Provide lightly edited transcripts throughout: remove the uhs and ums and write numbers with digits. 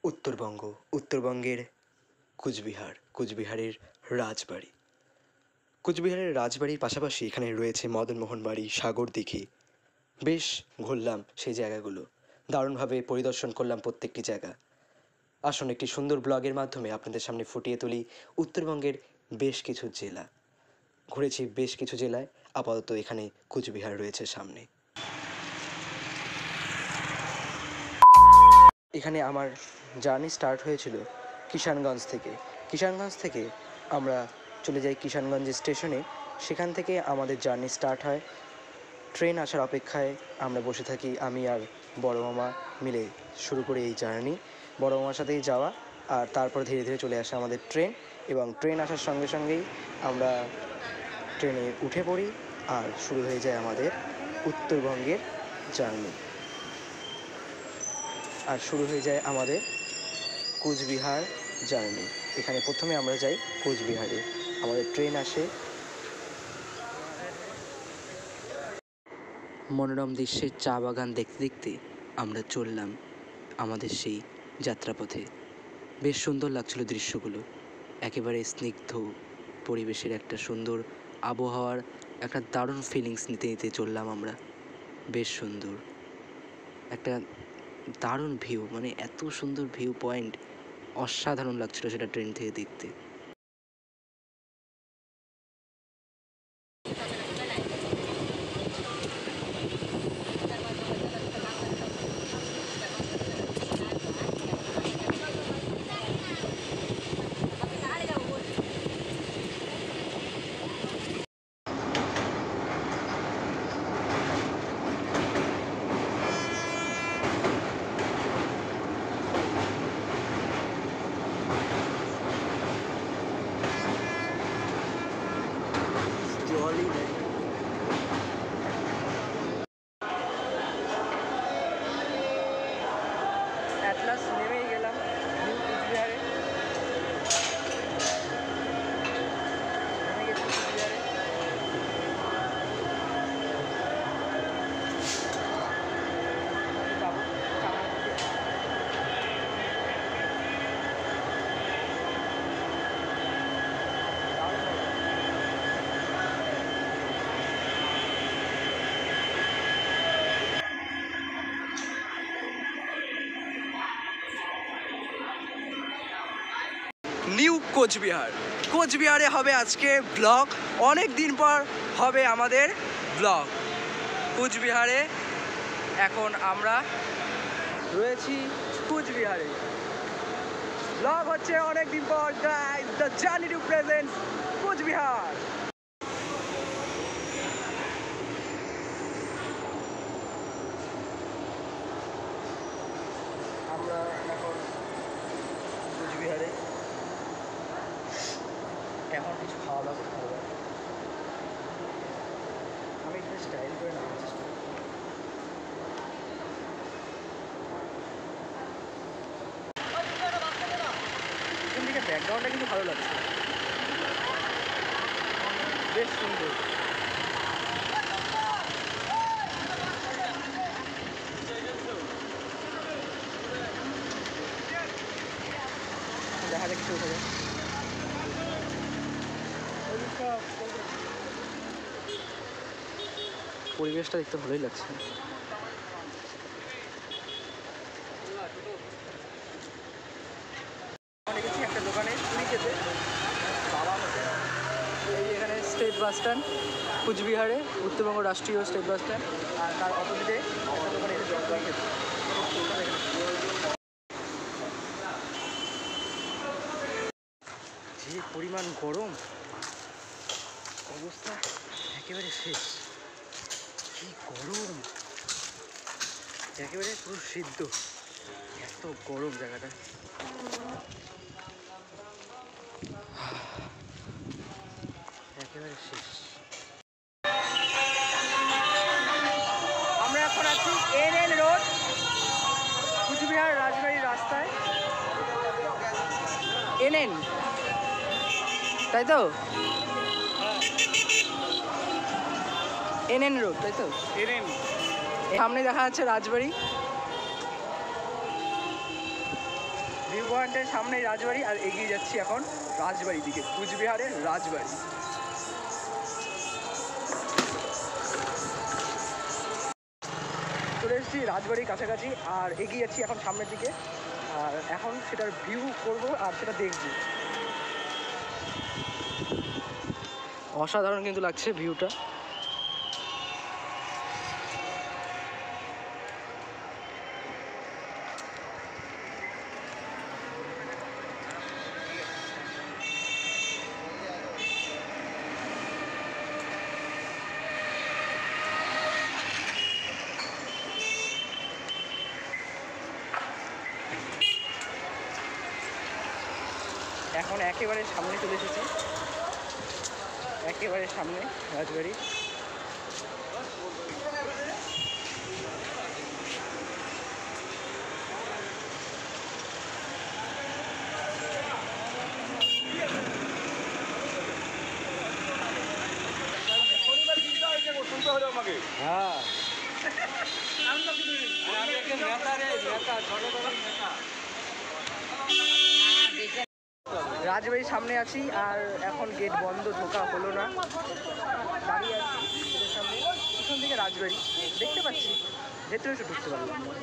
উত্তরবঙ্গ, উত্তরবঙ্গের কুচবিহার, কুচবিহারের রাজবাড়ি। কুচবিহারের রাজবাড়ির পাশাপাশি এখানে রয়েছে মদনমোহন বাড়ি, সাগর দিঘি। বেশ ঘুরলাম সেই জায়গাগুলো, দারুণভাবে পরিদর্শন করলাম প্রত্যেকটি জায়গা। আসুন একটি সুন্দর ব্লগের মাধ্যমে আপনাদের সামনে ফুটিয়ে তুলি উত্তরবঙ্গের বেশ কিছু জেলা। ঘুরেছি বেশ কিছু জেলায়, আপাতত এখানে কুচবিহার রয়েছে সামনে। এখানে আমার জার্নি স্টার্ট হয়েছিল কিষানগঞ্জ থেকে। কিষানগঞ্জ থেকে আমরা চলে যাই কিষানগঞ্জ স্টেশনে। সেখান থেকে আমাদের জার্নি স্টার্ট হয়। ট্রেন আসার অপেক্ষায় আমরা বসে থাকি, আমি আর বড় মামা মিলে শুরু করি এই জার্নি। বড় মামার সাথেই যাওয়া, আর তারপর ধীরে ধীরে চলে আসে আমাদের ট্রেন, এবং ট্রেন আসার সঙ্গে সঙ্গেই আমরা ট্রেনে উঠে পড়ি আর শুরু হয়ে যায় আমাদের উত্তরবঙ্গের জার্নি। আর শুরু হয়ে যায় আমাদের কুচবিহার জার্নি। এখানে প্রথমে আমরা যাই কুচবিহারে, আমাদের ট্রেন আসে। মনোরম দৃশ্যের চা বাগান দেখতে দেখতে আমরা চললাম আমাদের সেই যাত্রাপথে। বেশ সুন্দর লাগছিল দৃশ্যগুলো, একেবারে স্নিগ্ধ পরিবেশের একটা সুন্দর আবহাওয়ার একটা দারুণ ফিলিংস নিতে নিতে চললাম আমরা। বেশ সুন্দর একটা দারুণ ভিউ, মানে এত সুন্দর ভিউ পয়েন্ট, অসাধারণ লাগছিল সেটা ট্রেন থেকে দেখতে। জলই নেই। অ্যাট লাস্ট নেমেই গেলাম নিউ কুচবিহারে। নেমে গেছি কুচবিহারে। যাবো চামারদিকে। নিউ কোচবিহার, কোচবিহারে হবে আজকে ব্লগ। অনেক দিন পর হবে আমাদের ব্লগ কুচবিহারে। এখন আমরা রয়েছি কুচবিহারে, ব্লগ হচ্ছে অনেক দিন পর। Guys, the journey to present Coochbehar. আমরা এখন কুচবিহারে, এখন কিছু খাওয়া দাওয়া করতে হবে। আমি একটু স্টাইল করে নামার চেষ্টা করি। এখান থেকে ব্যাকগ্রাউন্ডটা কিন্তু ভালো লাগছে, বেশ সুন্দর। দেখা যাক কিছু উঠে যায়। পরিবেশটা দেখতে ভালোই লাগছে। একটা দোকানে চুরি খেতে, বাবা মতো। এই এখানে স্টেট বাস স্ট্যান্ড কুচবিহারে, উত্তরবঙ্গ রাষ্ট্রীয় স্টেট বাস স্ট্যান্ড। আর তার অপোজিটে একটা দোকানে এসে জল খেতে। যে পরিমাণ গরম, অবস্থা একেবারে শেষ। কি গরম, একেবারে পুরো সিদ্ধ, এত গরম জায়গাটা। একেবারে শেষ। আমরা এখন আছি NN রোড, কুচবিহার রাজবাড়ির রাস্তায়। NN, তাই তো? NN রোড, তাই তো? NN। সামনে দেখা যাচ্ছে রাজবাড়ি। পয়েন্টের সামনেই রাজবাড়ি, আর এগিয়ে যাচ্ছি এখন রাজবাড়ির দিকে, কুচবিহারের রাজবাড়ি। চলে এসেছি রাজবাড়ির কাছাকাছি, আর এগিয়ে যাচ্ছি এখন সামনের দিকে, আর এখন সেটার ভিউ করব আর সেটা দেখব। অসাধারণ কিন্তু লাগছে ভিউটা। এখন একেবারে সামনে চলে এসেছি, একেবারে সামনে রাজবাড়ি। হ্যাঁ রাজবাড়ির সামনে আছি, আর এখন গেট বন্ধ, ঢোকা হলো না, দাঁড়িয়ে আছি গেটের সামনে। পিছন দিকে রাজবাড়ি দেখতে পাচ্ছি, ভেতরে এসে ঢুকতে পারলাম না।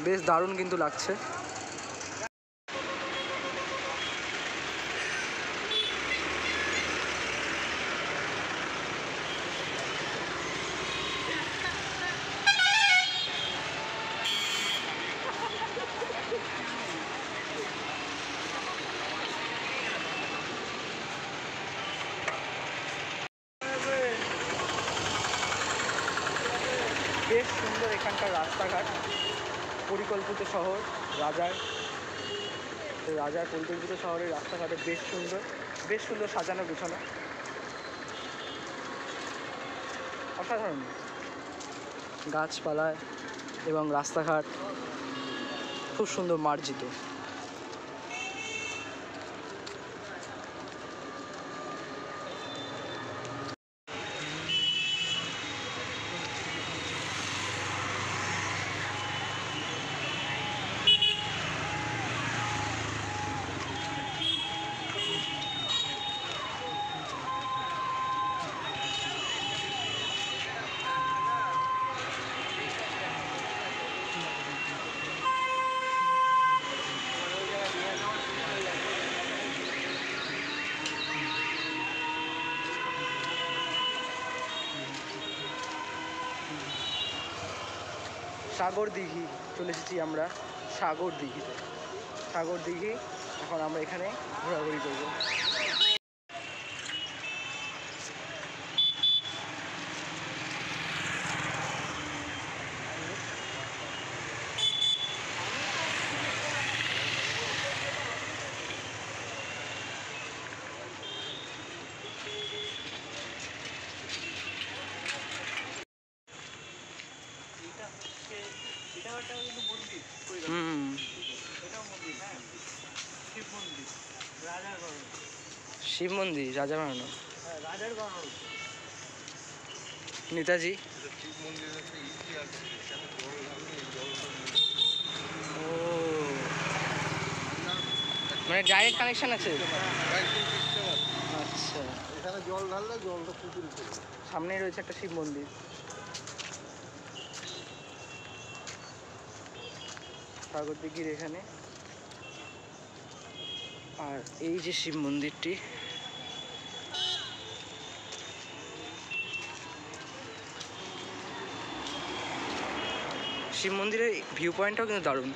বেশ দারুণ কিন্তু লাগছে। বেশ সুন্দর এখানকার রাস্তাঘাট, পরিকল্পিত শহর রাজার পরিকল্পিত শহরের রাস্তাঘাটে বেশ সুন্দর সাজানো গুছানো, অসাধারণ গাছপালা এবং রাস্তাঘাট খুব সুন্দর মার্জিত। সাগর দিঘি চলে এসেছি আমরা, সাগর দিঘি। এখন আমরা এখানে ঘোরাঘুরি করব। শিব মন্দির রাজা বানানো, নেতাজি। ও মানে ডাইরেক্ট কানেকশন আছে। আচ্ছা, এখানে জল ঢাললে জলটা পুকুরে চলে যায়। সামনেই রয়েছে একটা শিব মন্দির। সাগর দিঘির এখানে, আর এই যে শিব মন্দিরটি, শিব মন্দিরের ভিউ পয়েন্টটাও কিন্তু দারুণ।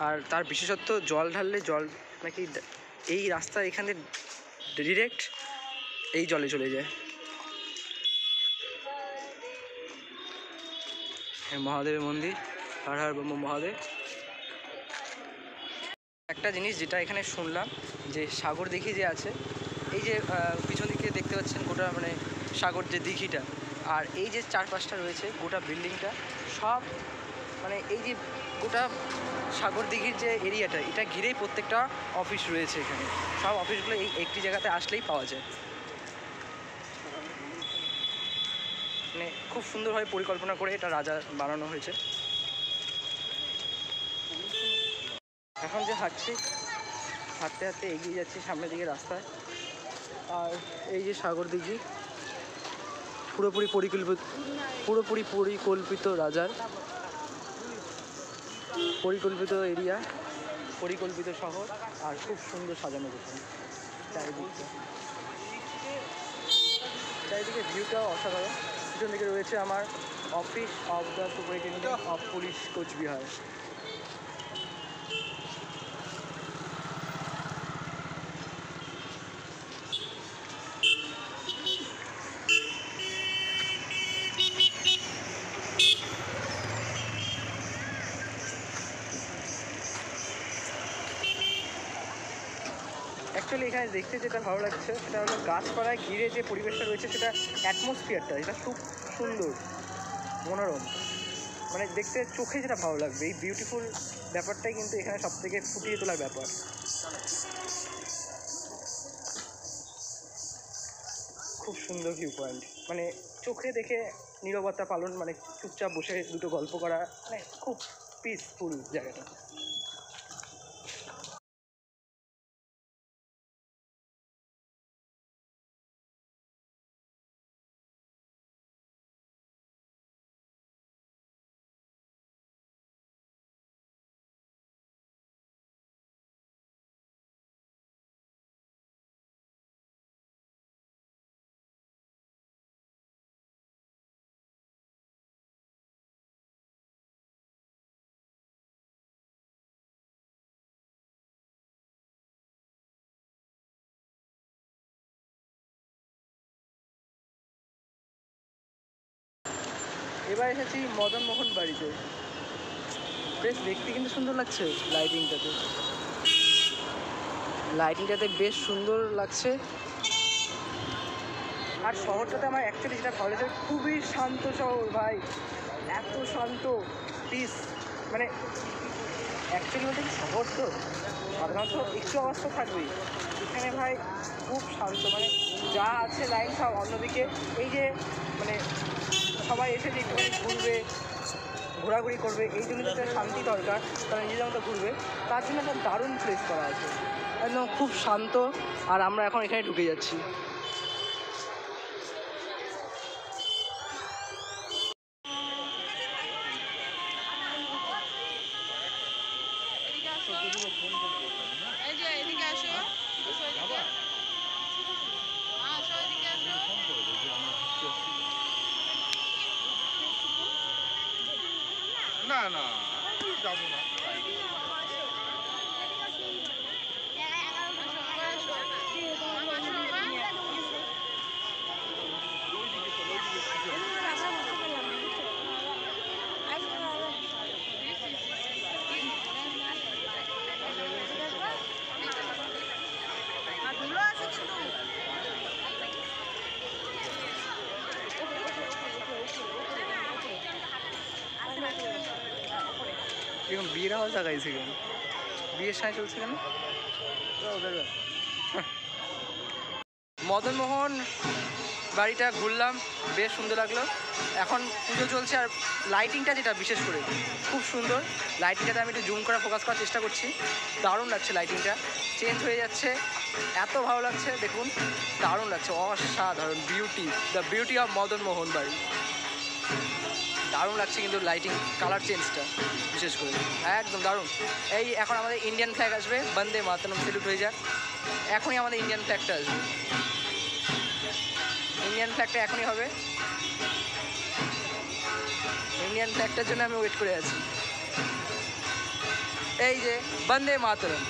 আর তার বিশেষত্ব, জল ঢাললে জল নাকি এই রাস্তা এখানে ডিরেক্ট এই জলে চলে যায়। হ্যাঁ, মহাদেবের মন্দির, হর হর ব্রহ্ম মহাদেব। একটা জিনিস যেটা এখানে শুনলাম, যে সাগর দিঘি যে আছে, এই যে পিছন দিকে দেখতে পাচ্ছেন গোটা মানে সাগর যে দিঘিটা, আর এই যে চারপাশটা রয়েছে গোটা বিল্ডিংটা, সব মানে এই যে গোটা সাগর দিঘির যে এরিয়াটা, এটা ঘিরেই প্রত্যেকটা অফিস রয়েছে এখানে। সব অফিসগুলো এই একটি জায়গাতে আসলেই পাওয়া যায়। মানে খুব সুন্দরভাবে পরিকল্পনা করে এটা রাজা বানানো হয়েছে। এখন যে হাঁটতে হাঁটতে এগিয়ে যাচ্ছি সামনের দিকে রাস্তায়। আর এই যে সাগর দিঘি পুরোপুরি পরিকল্পিত রাজার পরিকল্পিত এরিয়া, পরিকল্পিত শহর, আর খুব সুন্দর সাজানো গোছানো চারিদিকে ভিউটাও অসাধারণ। পিছন দিকে রয়েছে আমার office of the superintendent of police Coochbehar. Actually এখানে দেখতে যেটা ভালো লাগছে সেটা হলো গাছপালায় ঘিরে যে পরিবেশটা রয়েছে, সেটা অ্যাটমসফিয়ারটা এটা খুব সুন্দর, মনোরম, মানে দেখতে চোখে যেটা ভালো লাগবে। এই বিউটিফুল ব্যাপারটাই কিন্তু এখানে সব থেকে ফুটিয়ে তোলার ব্যাপার। খুব সুন্দর ভিউ পয়েন্ট, মানে চোখে দেখে নীরবতা পালন, মানে চুপচাপ বসে দুটো গল্প করা, মানে খুব পিসফুল জায়গাটা। এবার এসেছি মদন মোহন বাড়িতে। বেশ দেখতে কিন্তু সুন্দর লাগছে, লাইটিংটাতে বেশ সুন্দর লাগছে। আর শহরটাতে আমার অ্যাকচুয়ালি যেটা ভালো লাগছে, খুবই শান্ত শহর ভাই, এত শান্ত, পিস। মানে অ্যাকচুয়ালি বলতে শহর তো সাধারণত একটু অবস্থা থাকবেই, এখানে ভাই খুব শান্ত, মানে যা আছে লাইন সব অন্যদিকে। এই যে মানে সবাই এসে যে একটুখানি ঘুরবে, ঘোরাঘুরি করবে, এই জন্য যেটা শান্তি দরকার, তারা নিজেদের মতো ঘুরবে, তার জন্য একটা দারুণ প্লেস করা আছে, একদম খুব শান্ত। আর আমরা এখন এখানে ঢুকে যাচ্ছি। না না যাবো না। এরকম বিয়ের আওয়াজ লাগাইছে কেন? বিয়ের সাথে চলছে কেন? মদনমোহন বাড়িটা ঘুরলাম, বেশ সুন্দর লাগলো। এখন পুজো চলছে, আর লাইটিংটা যেটা বিশেষ করে খুব সুন্দর। লাইটিংটাতে আমি একটু জুম করে ফোকাস করার চেষ্টা করছি। দারুণ লাগছে, লাইটিংটা চেঞ্জ হয়ে যাচ্ছে, এত ভালো লাগছে দেখুন, দারুণ লাগছে, অসাধারণ beauty, the beauty of Madanmohan বাড়ি। দারুণ লাগছে কিন্তু লাইটিং কালার চেঞ্জটা বিশেষ করে একদম দারুণ। এই এখন আমাদের ইন্ডিয়ান ফ্ল্যাগ আসবে, বন্দে মাতরম সেলুট হয়ে যাক, এখনই আমাদের ইন্ডিয়ান ফ্ল্যাগটা আসবে, ইন্ডিয়ান ফ্ল্যাগটা এখনই হবে। ইন্ডিয়ান ফ্ল্যাগটার জন্য আমি ওয়েট করে আছি। এই যে বন্দে মাতরম,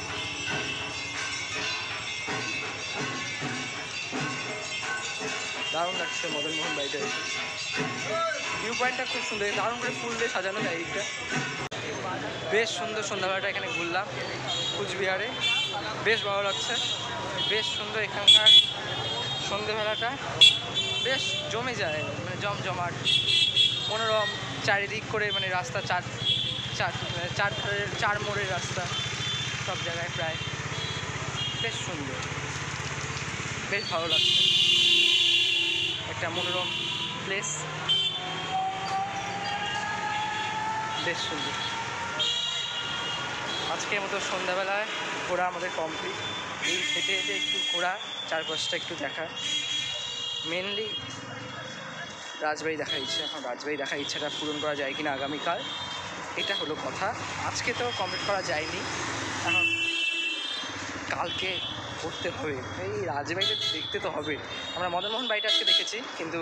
দারুণ লাগছে মদনমোহন বাড়িটা এসে। ভিউ পয়েন্টটা খুব সুন্দর, দারুণ করে ফুল দিয়ে সাজানো চারিদিকটা, বেশ সুন্দর। সন্ধ্যাবেলাটা এখানে ঘুরলাম কুচবিহারে, বেশ ভালো লাগছে, বেশ সুন্দর। এখানকার সন্ধ্যেবেলাটা বেশ জমে যায়, মানে জমজমাট, মনোরম, চারিদিক করে, মানে রাস্তা চার মোড়ের রাস্তা, সব জায়গায় প্রায় বেশ সুন্দর, বেশ ভালো লাগছে, একটা মনোরম প্লেস, বেশ সুন্দর। আজকের মতো সন্ধ্যাবেলায় ঘোরা আমাদের কমপ্লিট। এই হেঁটে হেঁটে একটু ঘোরা, চারপাশটা একটু দেখা, মেনলি রাজবাড়ি দেখার ইচ্ছা। এখন রাজবাড়ি দেখার ইচ্ছাটা পূরণ করা যায় কিনা আগামীকাল, এটা হলো কথা। আজকে তো কমপ্লিট করা যায়নি, এখন কালকে করতে হবে। এই রাজবাড়িটা দেখতে তো হবে। আমরা মদনমোহন বাড়িটা আজকে দেখেছি, কিন্তু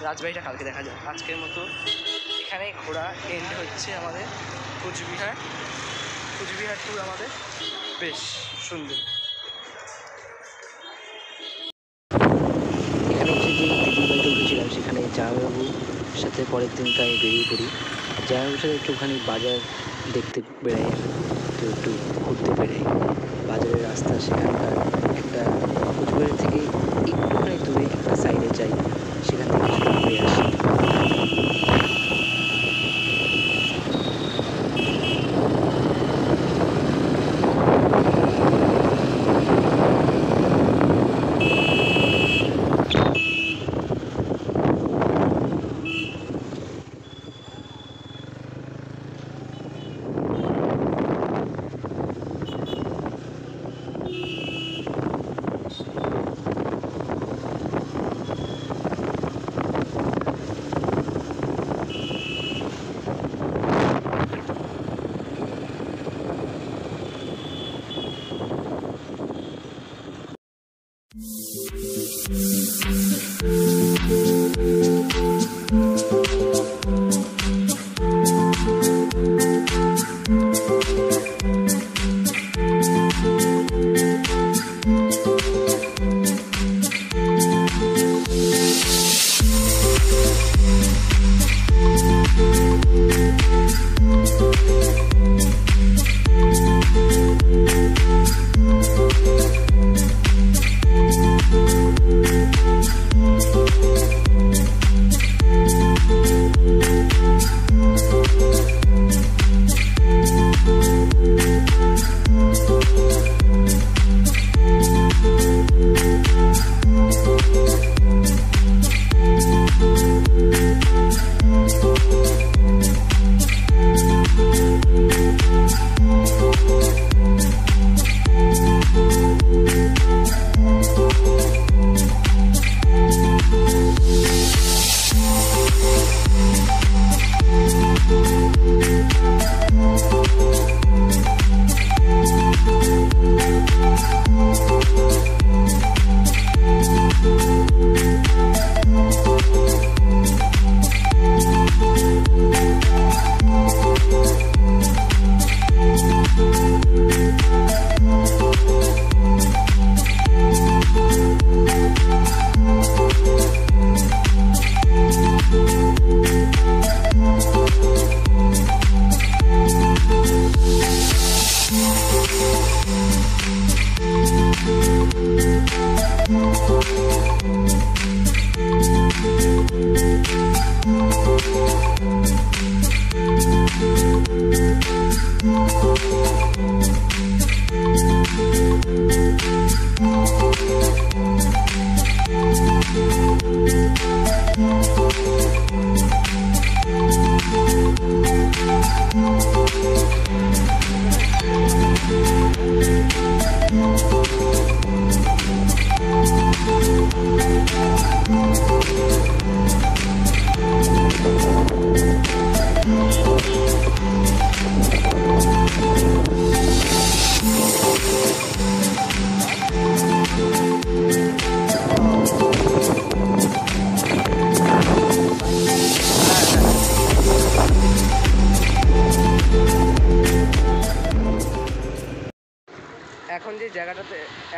রাজবাড়িটা কালকে দেখা যায়। আজকের মতো এখানেই ঘোরা এন্ড হচ্ছে আমাদের কুচবিহার ট্যুর আমাদের। বেশ সুন্দর। এখানে যে দিদির বাড়িতে উঠেছিলাম, সেখানে জামাইবাবুর সাথে পরের দিনকে আমি বেরিয়ে পড়ি। জামাইবাবুর সাথে একটুখানি বাজার দেখতে বেড়াই, তো একটু ঘুরতে বেড়াই। বাজারের রাস্তা সেখানকার একটা কুচবিহার থেকে একটুখানি দূরে একটা সাইডে যাই, সেখান থেকে কিছুটা ঘুরে আসি।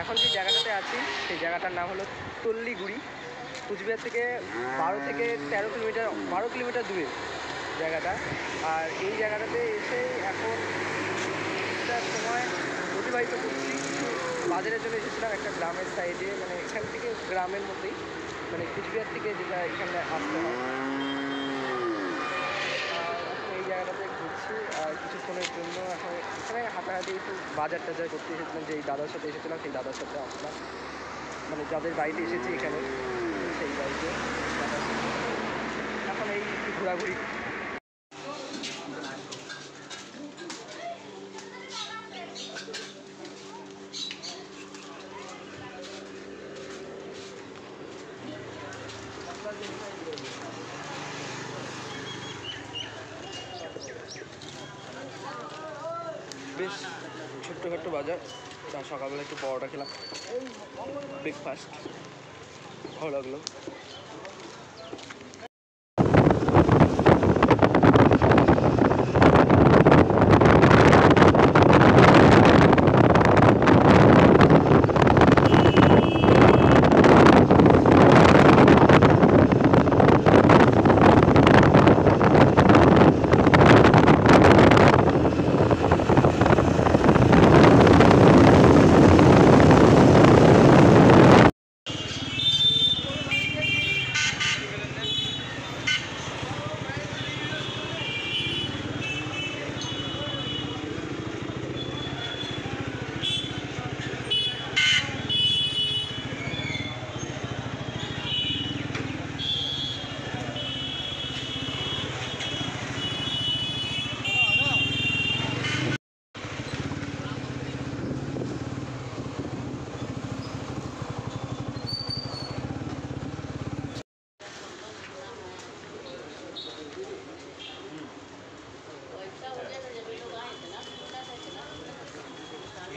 এখন যে জায়গাটাতে আছি সেই জায়গাটার নাম হলো তল্লিগুড়ি। কুচবিহার থেকে 12 কিলোমিটার দূরে জায়গাটা। আর এই জায়গাটাতে এসে এখন কিছুটা সময় অতিবাহিত করছি। কিছু বাজারের জন্য এসেছিলাম একটা গ্রামের সাইডে, মানে এখান থেকে গ্রামের মধ্যেই, মানে কুচবিহার থেকে যেটা এখানে আসতে হয়। এই জায়গাটাতে ঘুরছি আর কিছুক্ষণের জন্য এখন এখানে হাঁটাহাঁটি একটু বাজার টাজার করতে এসেছিলাম। যে এই দাদার সাথে এসেছিলাম সেই দাদার সাথে আসলাম, মানে যাদের বাড়িতে এসেছি এখানে, সেই বাড়িতে ঘোরাঘুরি। বেশ ছোট্টখাট্ট বাজার, তা সকালবেলা একটু পরোটা খেলাম, ব্রেকফাস্ট ভালো লাগলো।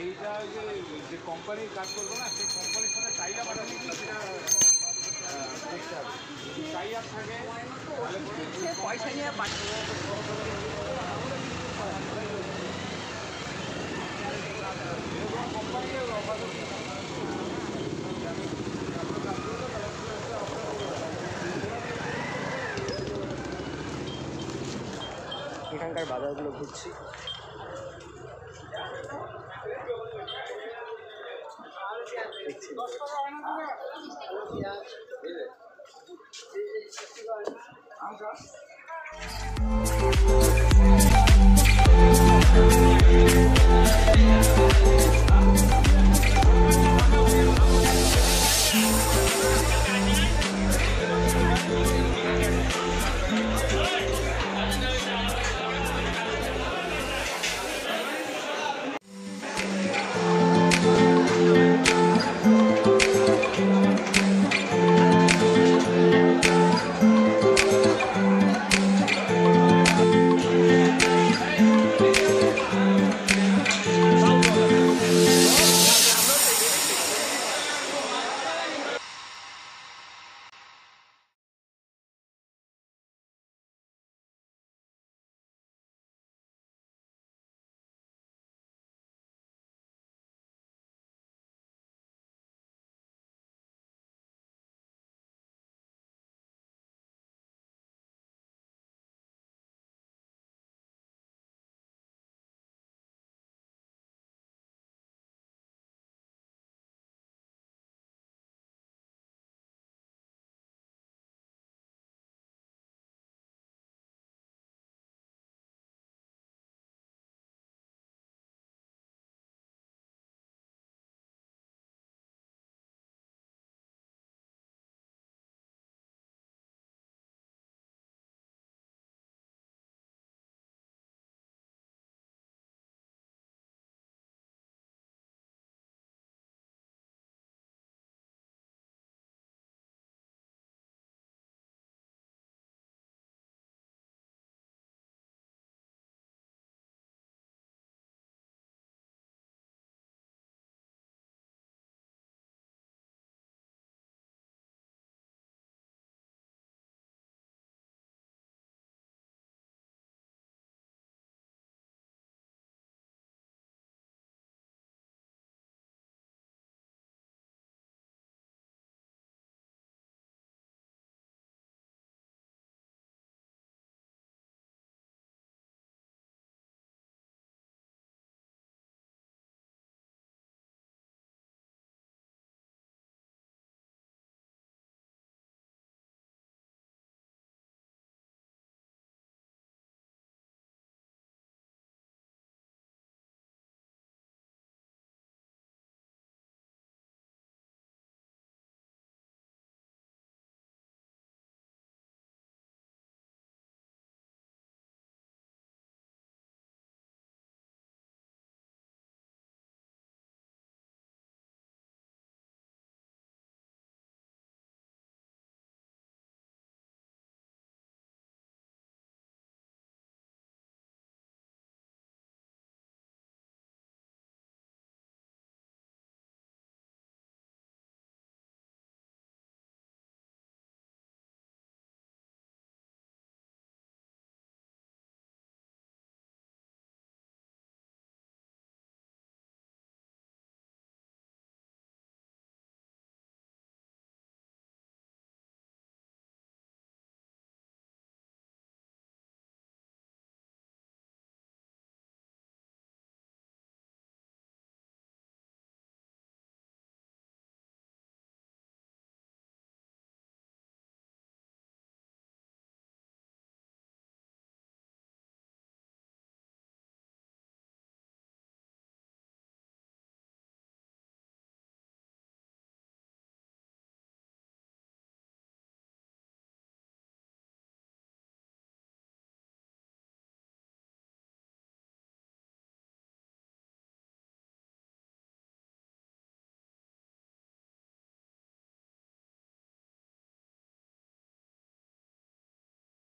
এইটা যে কোম্পানির কাজ করবো না, সেই কোম্পানির সাথে টাই আপ আছে কিনা সেটা দেখতে হবে। যদি টাই আপ থাকে পয়সা নিয়ে এখানকার বাজারগুলো ঘুরছি। দেখছি